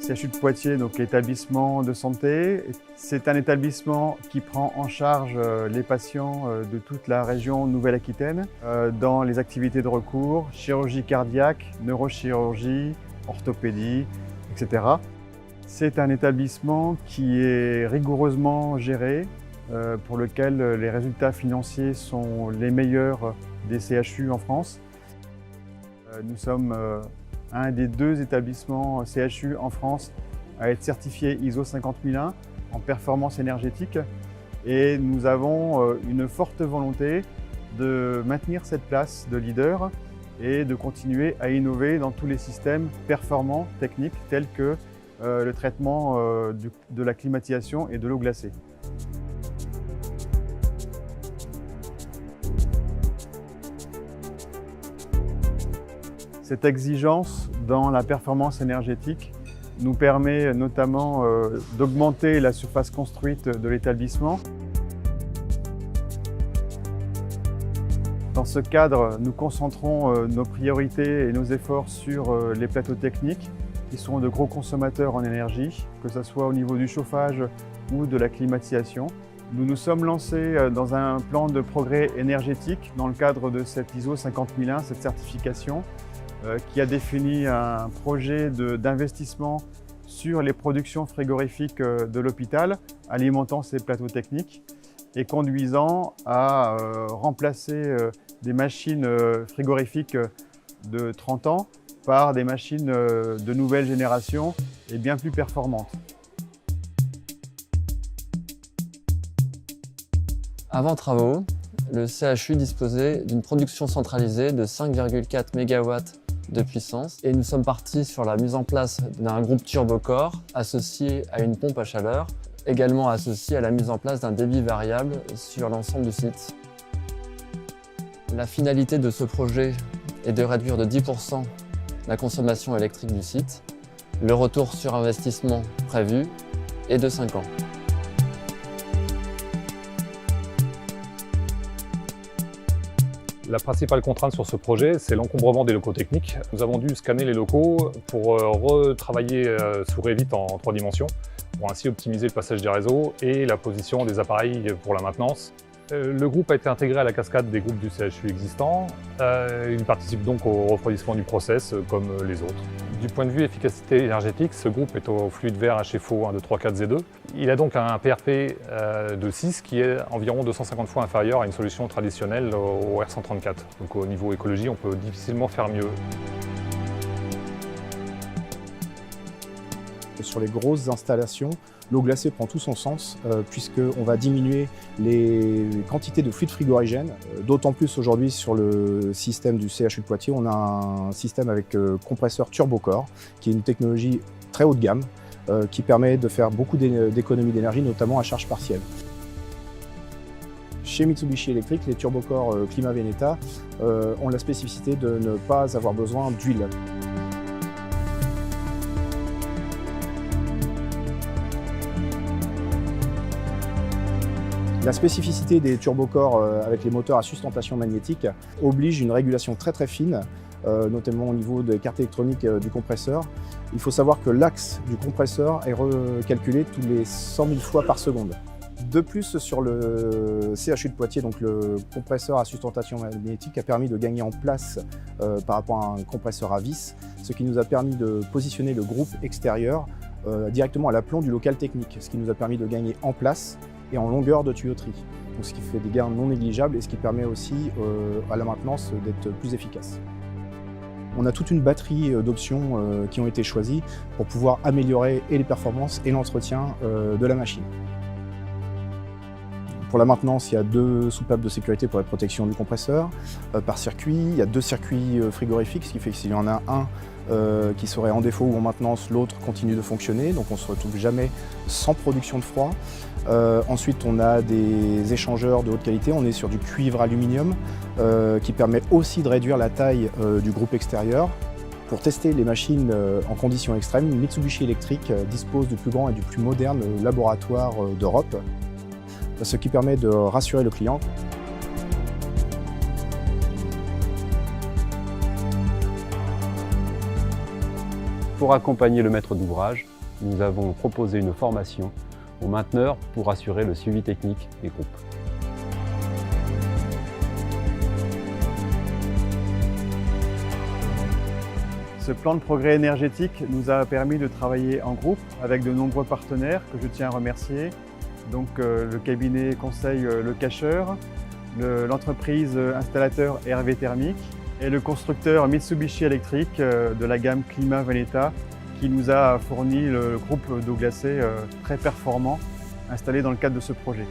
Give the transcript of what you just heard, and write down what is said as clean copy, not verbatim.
CHU de Poitiers, donc établissement de santé, c'est un établissement qui prend en charge les patients de toute la région Nouvelle-Aquitaine dans les activités de recours, chirurgie cardiaque, neurochirurgie, orthopédie, etc. C'est un établissement qui est rigoureusement géré, pour lequel les résultats financiers sont les meilleurs des CHU en France. Nous sommes un des 2 établissements CHU en France à être certifié ISO 50001 en performance énergétique et nous avons une forte volonté de maintenir cette place de leader et de continuer à innover dans tous les systèmes performants techniques tels que le traitement de la climatisation et de l'eau glacée. Cette exigence dans la performance énergétique nous permet notamment d'augmenter la surface construite de l'établissement. Dans ce cadre, nous concentrons nos priorités et nos efforts sur les plateaux techniques qui sont de gros consommateurs en énergie, que ce soit au niveau du chauffage ou de la climatisation. Nous nous sommes lancés dans un plan de progrès énergétique dans le cadre de cette ISO 50001, cette certification, qui a défini un projet d'investissement sur les productions frigorifiques de l'hôpital, alimentant ces plateaux techniques et conduisant à remplacer des machines frigorifiques de 30 ans par des machines de nouvelle génération et bien plus performantes. Avant travaux, le CHU disposait d'une production centralisée de 5,4 MW de puissance et nous sommes partis sur la mise en place d'un groupe turbocore associé à une pompe à chaleur, également associé à la mise en place d'un débit variable sur l'ensemble du site. La finalité de ce projet est de réduire de 10% la consommation électrique du site. Le retour sur investissement prévu est de 5 ans. La principale contrainte sur ce projet, c'est l'encombrement des locaux techniques. Nous avons dû scanner les locaux pour retravailler sous Revit en 3 dimensions, pour ainsi optimiser le passage des réseaux et la position des appareils pour la maintenance. Le groupe a été intégré à la cascade des groupes du CHU existants. Il participe donc au refroidissement du process comme les autres. Du point de vue efficacité énergétique, ce groupe est au fluide vert HFO 1, 2, 3, 4 Z2. Il a donc un PRP de 6 qui est environ 250 fois inférieur à une solution traditionnelle au R134. Donc au niveau écologie, on peut difficilement faire mieux. Sur les grosses installations, l'eau glacée prend tout son sens puisqu'on va diminuer les quantités de fluide frigorigène. D'autant plus aujourd'hui sur le système du CHU de Poitiers, on a un système avec compresseur turbocore qui est une technologie très haut de gamme qui permet de faire beaucoup d'économies d'énergie, notamment à charge partielle. Chez Mitsubishi Electric, les turbocores Climat Veneta ont la spécificité de ne pas avoir besoin d'huile. La spécificité des turbocores avec les moteurs à sustentation magnétique oblige une régulation très fine, notamment au niveau des cartes électroniques du compresseur. Il faut savoir que l'axe du compresseur est recalculé tous les 100 000 fois par seconde. De plus, sur le CHU de Poitiers, donc le compresseur à sustentation magnétique a permis de gagner en place par rapport à un compresseur à vis, ce qui nous a permis de positionner le groupe extérieur directement à l'aplomb du local technique, ce qui nous a permis de gagner en place et en longueur de tuyauterie, donc ce qui fait des gains non négligeables et ce qui permet aussi à la maintenance d'être plus efficace. On a toute une batterie d'options qui ont été choisies pour pouvoir améliorer et les performances et l'entretien de la machine. Pour la maintenance, il y a 2 soupapes de sécurité pour la protection du compresseur par circuit. Il y a 2 circuits frigorifiques, ce qui fait que s'il y en a un qui serait en défaut ou en maintenance, l'autre continue de fonctionner, donc on ne se retrouve jamais sans production de froid. Ensuite, on a des échangeurs de haute qualité, on est sur du cuivre aluminium qui permet aussi de réduire la taille du groupe extérieur. Pour tester les machines en conditions extrêmes, Mitsubishi Electric dispose du plus grand et du plus moderne laboratoire d'Europe, ce qui permet de rassurer le client. Pour accompagner le maître d'ouvrage, nous avons proposé une formation aux mainteneurs pour assurer le suivi technique des groupes. Ce plan de progrès énergétique nous a permis de travailler en groupe avec de nombreux partenaires que je tiens à remercier. Donc le cabinet conseil Le Cacheur, l'entreprise installateur Hervé Thermique et le constructeur Mitsubishi Electric de la gamme Climat Veneta qui nous a fourni le groupe d'eau glacée très performant installé dans le cadre de ce projet.